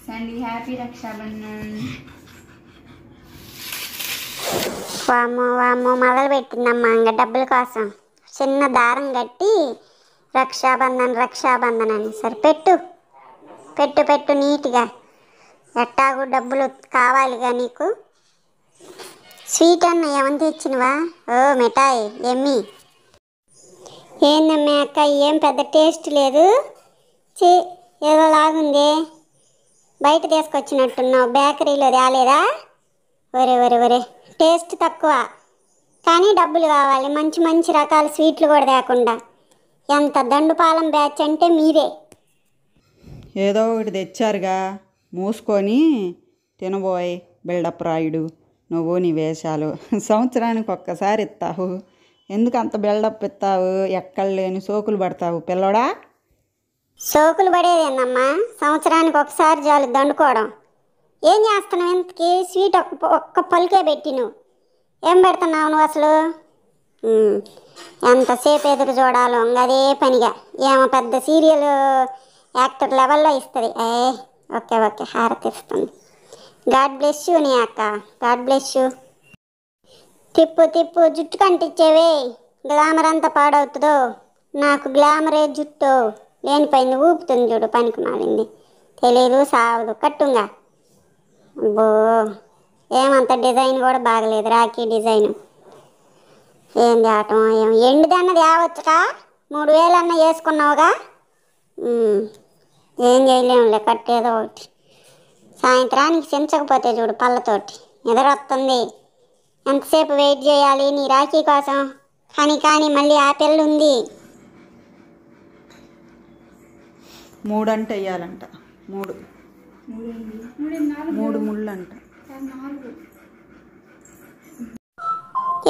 సండి happy Rakshabandhan. వామ్మో వామ్మో మొదలు పెట్టిందమ్మా ఇంకా డబ్బుల కోసం. చిన్న దారం కట్టి రక్షాబంధన్ అని. సరే పెట్టు పెట్టు పెట్టు నీట్గా. ఎట్టాగు డబ్బులు కావాలిగా నీకు. స్వీట్ అన్న ఏమని తెచ్చినవా? ఓ మిఠాయి ఎమ్మి. ఏందమ్మా అక్క ఏం పెద్ద టేస్ట్ లేదు. చీ ఏదో లాగుంది. బయట తీసుకొచ్చినట్టున్నావు, బేకరీలో తేలేదా? ఒరే ఒరే ఒరే టేస్ట్ తక్కువ కానీ డబ్బులు కావాలి. మంచి మంచి రకాల స్వీట్లు కూడా తేకుండా. ఎంత దండుపాలెం బ్యాచ్ అంటే మీరే. ఏదో ఒకటి తెచ్చారుగా, మూసుకొని తినబోయ్. బిల్డప్ రాయుడు నువ్వు నీ వేషాలు. సంవత్సరానికి ఒక్కసారి ఇస్తావు, ఎందుకు అంత బిల్డప్ ఇస్తావు? ఎక్కడ లేని సోకులు పడతావు పిల్లోడా. సోకులు పడేదేందమ్మా, సంవత్సరానికి ఒకసారి చాలు దండుకోవడం. ఏం చేస్తున్నావు ఇంతకీ? స్వీట్ ఒక్క పలుకే పెట్టి నువ్వు ఏం పెడుతున్నావు నువ్వు అసలు? ఎంతసేపు ఎదురు చూడాలో అదే పనిగా. ఏమో పెద్ద సీరియల్ యాక్టర్ లెవెల్లో ఇస్తుంది. ఓకే ఓకే హారతి ఇస్తుంది. గాడ్ బ్లెస్ యూ నీ అక్క, గాడ్ బ్లెస్ యూ. తిప్పు తిప్పు జుట్టు కంటిచ్చేవే, గ్లామర్ అంతా పాడవుతుందో. నాకు గ్లామరే జుట్టు లేనిపోయింది, ఊపుతుంది చూడు పనికి మారింది. తెలీదు సావదు కట్టుంగా. అబ్బో ఏమంత డిజైన్ కూడా బాగలేదు, రాఖీ డిజైన్. ఏం తేవటం ఏం ఎండుదన్నది ఏవచ్చుకా? 3000 అన్న వేసుకున్నావుగా. ఏం చేయలేములే, కట్టేదో ఒకటి. సాయంత్రానికి చించకపోతే చూడు పళ్ళతోటి నిద్రొస్తుంది. ఎంతసేపు వెయిట్ చేయాలి నీ రాఖీ కోసం? కానీ మళ్ళీ ఆ పిల్ల ఉంది. 3 అంటే వేయాలంట. 3 ముళ్ళు అంట.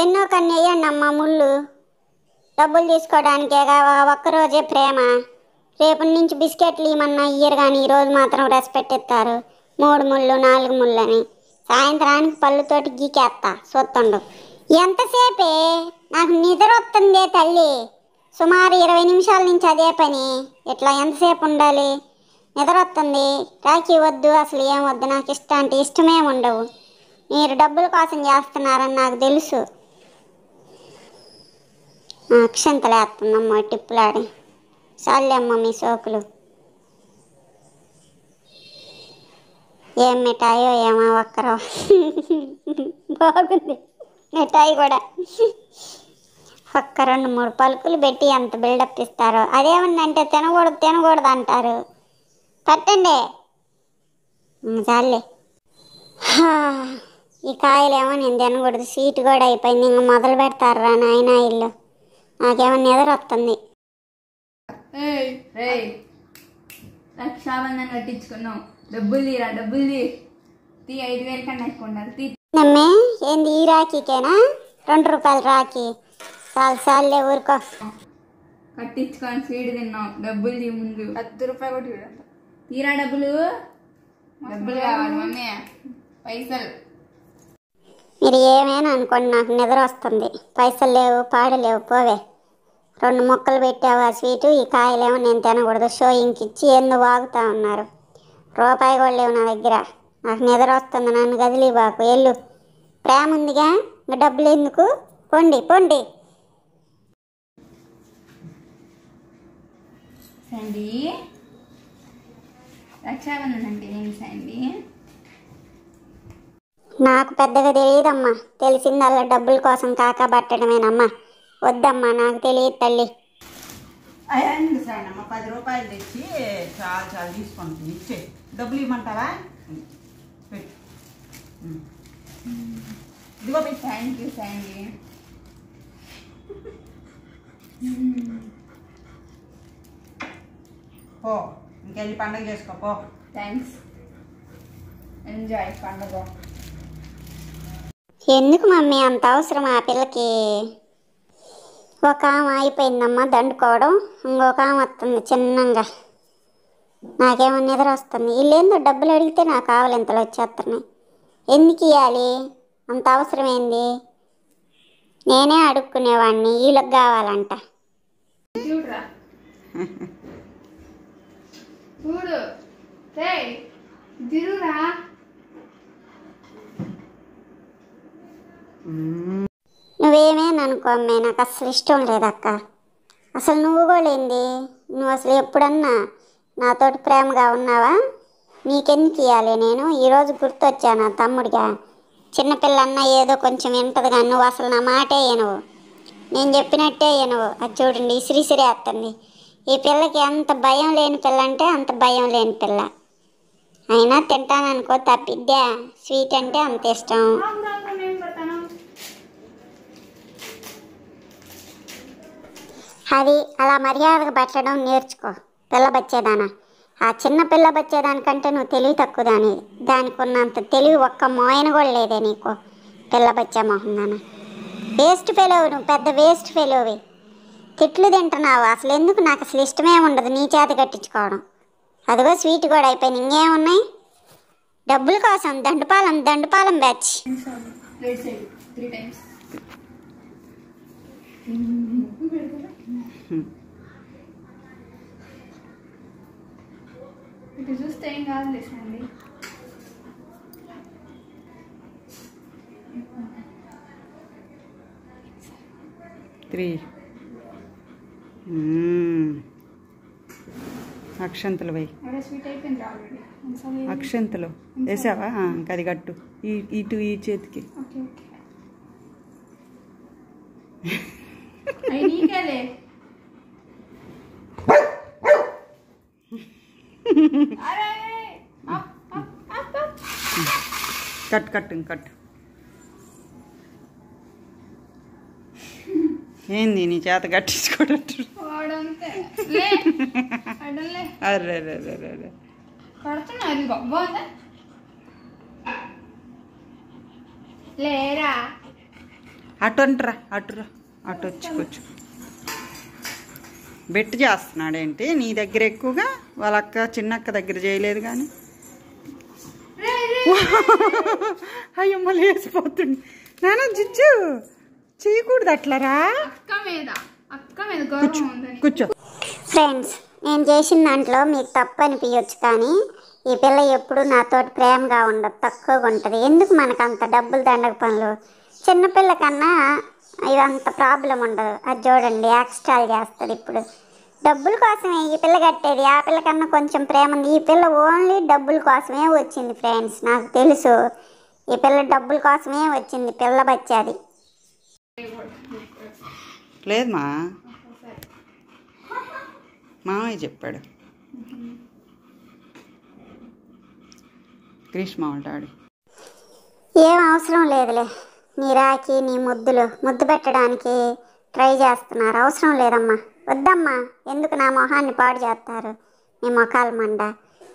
ఎన్నో కన్ను వేయండి అమ్మ ముళ్ళు. డబ్బులు తీసుకోవడానికేగా ఒక్కరోజే ప్రేమ. రేపటి నుంచి బిస్కెట్లు ఇవ్వమన్నా ఇయ్యరు కానీ ఈరోజు మాత్రం రెస్పెక్ట్ ఇస్తారు. 3 ముళ్ళు 4 ముళ్ళు అని. సాయంత్రానికి పళ్ళుతోటి గీకేస్తా చూస్తుండు. ఎంతసేపే? నాకు నిద్ర వస్తుందే తల్లి. సుమారు 20 నిమిషాల నుంచి అదే పని. ఇట్లా ఎంతసేపు ఉండాలి? నిద్ర వస్తుంది. రాఖీ వద్దు, అసలు ఏం వద్దు. నాకు ఇష్టం అంటే ఇష్టమే ఉండవు. మీరు డబ్బుల కోసం చేస్తున్నారని నాకు తెలుసు. అక్షంతలు వేస్తుందమ్మ టిప్పులాడి. చాలేమ్మ మీ సోకులు. ఏం మిఠాయో ఏమో ఒక్కరో బాగుంది మిఠాయి కూడా. ఒక్క 2-3 పలుకులు పెట్టి ఎంత బిల్డప్ ఇస్తారో. అదేమన్నంటే తినకూడదు అంటారు. పట్టండి చాలే. ఈ కాయలేమో నేను తినకూడదు, స్వీట్ కూడా అయిపోయింది. ఇంకా మొదలు పెడతారా నాయన ఇల్లు. నాకేమో నిద్ర వస్తుంది. రక్షాబంధన్ కట్టించుకున్నావు, డబ్బులు తీరా, డబ్బులు తీ 5000 కన్నా ఎక్కువ ఉండాలి. తీ నమ్మే ఏంది ఈ రాఖీకేనా? 2 రూపాయల రాఖీ చాలే ఊరుకో. కట్టించుకొని స్వీట్ తిన్నావు, డబ్బులు తీ ముందు. 10 రూపాయలు కూడా తీరా. డబ్బులు కావాలి మమ్మీ, పైసలు. మీరు ఏమైనా అనుకోండి, నాకు నిద్ర వస్తుంది. పైసలు లేవు పాడలేవు పోవే. 2 ముక్కలు పెట్టావా స్వీటు? ఈ కాయలేమో నేను తినకూడదు. షోయింగ్కి ఇచ్చి ఎందుకు వాగుతూ ఉన్నారు? రూపాయి కూడా లేవు నా దగ్గర. నాకు నిద్ర వస్తుంది, నన్ను గదిలీ బాకు. ఎల్లు, ప్రేమ ఉందిగా, ఇంకా డబ్బులు ఎందుకు? పొండి పొండి. సండి రక్షాబంధన్ అంటే ఏంటి సండి? నాకు పెద్దగా తెలియదమ్మా. తెలిసిందల్లా డబ్బుల కోసం కాక పట్టడమేనమ్మా. వద్దమ్మా నాకు తెలియదు తల్లి. అయ్యింది సాయనమ్మ, 10 రూపాయలు తెచ్చి చాలా తీసుకుంటుంది. ఇచ్చే డబ్బులు ఇవ్వమంటావా? పెట్టు. ఇదిగో పెట్టి. Thank you Sandy. పో ఇంకెళ్ళి పండుగ చేసుకో పో. థ్యాంక్స్, ఎంజాయ్ పండుగ. ఎందుకు మమ్మీ అంత అవసరం ఆ పిల్లకి? ఒక ఆమె అయిపోయిందమ్మా దండుకోవడం, ఇంకొక ఆమె వస్తుంది చిన్నంగా. నాకేమో నిద్ర వస్తుంది. వీళ్ళేందో డబ్బులు అడిగితే నాకు కావాలి ఇంతలో వచ్చేస్తున్నాయి. ఎందుకు ఇవ్వాలి? అంత అవసరం ఏంది? నేనే అడుక్కునేవాడిని, వీళ్ళకి కావాలంట. చూడురా చూడు. తిరుగురా. నువ్వేమేననుకో అమ్మే, నాకు అసలు ఇష్టం లేదక్క. అసలు నువ్వు కూడా ఏంది, నువ్వు అసలు ఎప్పుడన్నా నాతోటి ప్రేమగా ఉన్నావా? నీకెందుకు ఇవ్వాలి నేను? ఈరోజు గుర్తొచ్చా నా తమ్ముడిగా. చిన్నపిల్లన్నా ఏదో కొంచెం వింటది కానీ నువ్వు అసలు నా మాటే వినవు, నేను చెప్పినట్టే వినవు. అది చూడండి ఇసిరిసిరేస్తుంది. ఈ పిల్లకి ఎంత భయం లేని పిల్ల అంటే అంత భయం లేని పిల్ల. అయినా తింటాననుకో తప్పిద్దా, స్వీట్ అంటే అంత ఇష్టం. అది అలా మర్యాదగా పెట్టడం నేర్చుకో పిల్ల బచ్చేదానా. ఆ చిన్న పిల్ల బచ్చేదానికంటే నువ్వు తెలివి తక్కువ దానికి ఉన్నంత తెలివి ఒక్క మోయన కూడా లేదే నీకు. పిల్ల బచ్చే మొహందానా, వేస్ట్ ఫెలోవి నువ్వు, పెద్ద వేస్ట్ ఫెలోవి. తిట్లు తింటున్నావు అసలు ఎందుకు? నాకు అసలు ఇష్టమే ఉండదు నీ చేత కట్టించుకోవడం. అదిగో స్వీట్ కూడా అయిపోయింది, ఇంకేమున్నాయి? డబ్బుల కోసం దండుపాలెం బ్యాచ్. ఇటు చూస్తే ఏం కాదు లేసండి. అక్షంతలు వేయి. స్వీట్ అయిపోయింది ఆల్రెడీ. అక్షంతలు వేసావా? ఇంకా అది కట్టు ఇటు ఈ చేతికి. Okay okay. అవి నీకేలే. కట్టు. ఏంది నీ చేత కట్టించుకోవట్టు? అరే లేరా అటురా అటు వచ్చుకోవచ్చు. బెట్టు చేస్తున్నాడేంటి నీ దగ్గర ఎక్కువగా? వాళ్ళ అక్క చిన్నక్క దగ్గర చేయలేదు కానీ. అయ్యమ్మ లేచిపోతుంది. నాన్న జిజ్జు చేయకూడదు అట్లరా. కూర్చో. ఫ్రెండ్స్, నేను చేసిన దాంట్లో మీకు తప్పు అనిపించవచ్చు కానీ ఈ పిల్ల ఎప్పుడు నాతోటి ప్రేమగా ఉండదు, తక్కువగా ఉంటుంది. ఎందుకు మనకు అంత డబ్బులు దండగ పనులు? చిన్నపిల్ల కన్నా ఇదంత ప్రాబ్లం ఉండదు. అది చూడండి ఎక్స్ట్రాలు చేస్తుంది. ఇప్పుడు డబ్బుల కోసమే ఈ పిల్ల కట్టేది. ఆ పిల్ల కన్నా కొంచెం ప్రేమ ఉంది. ఈ పిల్ల ఓన్లీ డబ్బుల కోసమే వచ్చింది ఫ్రెండ్స్, నాకు తెలుసు. ఈ పిల్ల డబ్బుల కోసమే వచ్చింది, పిల్ల బచ్చాది. లేదు మామయ్య చెప్పాడు. గ్రీష్మ డాడీ ఏం అవసరం లేదులే. నీ రాకి నీ ముద్దు పెట్టడానికి ట్రై చేస్తున్నారు. అవసరం లేదమ్మా, వద్దమ్మా. ఎందుకు నా మొహాన్ని పాడు చేస్తారు మీ మొఖాల మండ?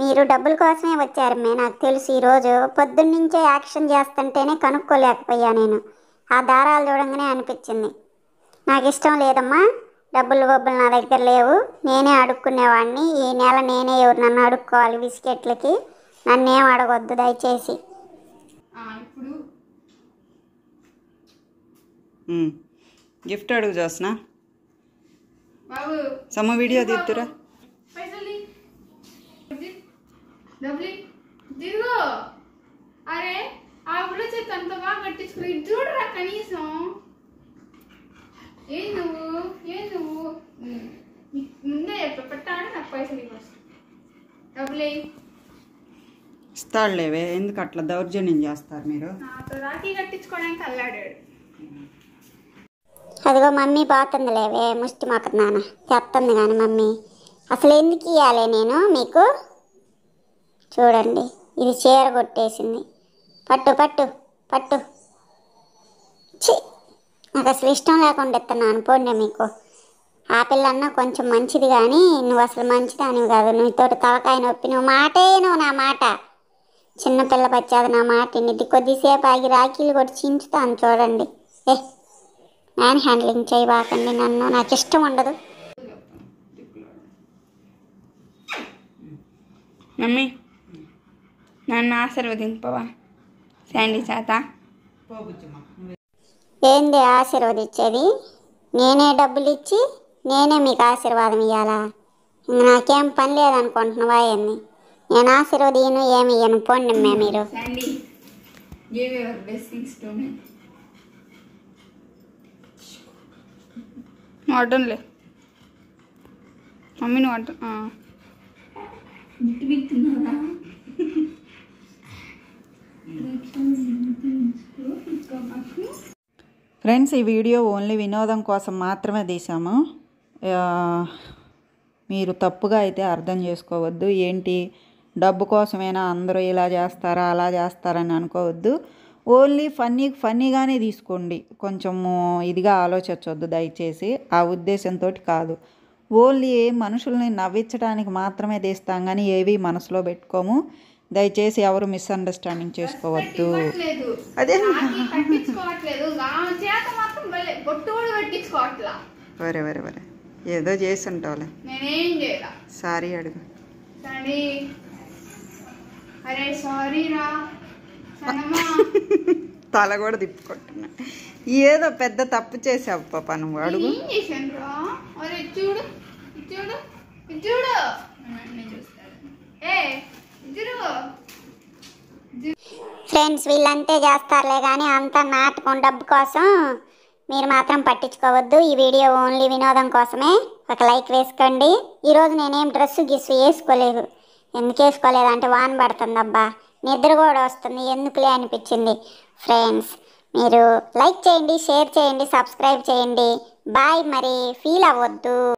మీరు డబ్బుల కోసమే వచ్చారు నాకు తెలుసు. ఈరోజు పొద్దున్నుంచే యాక్షన్ చేస్తుంటేనే కనుక్కోలేకపోయా నేను. ఆ దారాలు చూడంగానే అనిపించింది నాకు ఇష్టం లేదమ్మా. డబ్బులు నా దగ్గర లేవు, నేనే అడుక్కునేవాడిని. ఈ నెల నేనే ఎవరు నన్ను అడుక్కోవాలి బిస్కెట్లకి, నన్నేం అడగొద్దు దయచేసి. గిఫ్ట్ అడుగు చూస్తున్నా. సమ్మ వీడియో తీద్దురా. అరే ఆ బుల్ల చేతి అంత బాగా కట్టించుకుని చూడరా కనీసం. ఏం నువ్వు ముందే పెట్టాడు నాకు పైసలు ఇవ్వచ్చు. డబ్బులే ఇస్తాడులేవే, ఎందుకు అట్లా దౌర్జన్యం చేస్తారు మీరు? నాతో రాఖీ కట్టించుకోవడానికి అల్లాడాడు. అదిగో మమ్మీ పోతుంది లేవే, ముష్టి మొక్క నాన్న చెప్తుంది కానీ మమ్మీ అసలు ఎందుకు ఇవ్వాలి నేను మీకు? చూడండి ఇది చీర కొట్టేసింది. పట్టు. ఛీ, నాకు అసలు ఇష్టం లేకుండా ఇస్తున్నాను పోండి మీకు. ఆ పిల్లన్నా కొంచెం మంచిది కానీ నువ్వు అసలు మంచిదానివి కాదు. నీతోటి తలకాయ నొప్పి. నువ్వు నా మాట. చిన్నపిల్ల పచ్చాది నా మాట ఇది. కొద్దిసేపు ఆగి రాఖీలు కొట్టి చించుతాను చూడండి. మ్యాన్ హ్యాండ్లింగ్ చేయబాకండి నన్ను, నాకు ఇష్టం ఉండదు. మమ్మీ నన్ను ఆశీర్వదింపవా శాండీ చేత? ఏంది ఆశీర్వదించేది? నేనే డబ్బులు ఇచ్చి నేనే మీకు ఆశీర్వాదం ఇవ్వాలా? నాకేం పని లేదనుకుంటున్నావా ఏంది? నేను ఆశీర్వదీయను ఏమి ఇయ్యను పోండి మీరు. Sandy give your blessings to me. వాడనులే మమ్మీ నువ్వు అంట ఫ్రెండ్స్, ఈ వీడియో ఓన్లీ వినోదం కోసం మాత్రమే తీసాము. మీరు తప్పుగా అయితే అర్థం చేసుకోవద్దు. ఏంటి డబ్బు కోసమేనా అందరూ ఇలా చేస్తారా అలా చేస్తారని అనుకోవద్దు. ఓన్లీ ఫన్నీగానే తీసుకోండి. కొంచెము ఇదిగా ఆలోచించవద్దు దయచేసి. ఆ ఉద్దేశంతో కాదు. ఓన్లీ మనుషుల్ని నవ్వించడానికి మాత్రమే తీస్తాం కానీ ఏవి మనసులో పెట్టుకోము. దయచేసి ఎవరు మిస్అండర్స్టాండింగ్ చేసుకోవద్దు. అదే వరే వరే వరే ఏదో చేసి ఉంటావులే. సారీ అడుగు. తల కూడా తిప్పుకుంటున్నా. ఏదో పెద్ద తప్పు చేసావు పాప నువ్వు. అడుగు. ఫ్రెండ్స్, వీళ్ళంతే చేస్తారులే కానీ అంతా నాటకం డబ్బు కోసం. మీరు మాత్రం పట్టించుకోవద్దు. ఈ వీడియో ఓన్లీ వినోదం కోసమే. ఒక లైక్ వేసుకోండి. ఈరోజు నేనేం డ్రెస్సు వేసుకోలేదు. ఎందుకు వేసుకోలేదు అంటే వాన పడుతుంది అబ్బా, నిద్ర కూడా వస్తుంది, ఎందుకులే అనిపించింది. ఫ్రెండ్స్, మీరు లైక్ చేయండి, షేర్ చేయండి, సబ్స్క్రైబ్ చేయండి. బాయ్. మరి ఫీల్ అవ్వద్దు.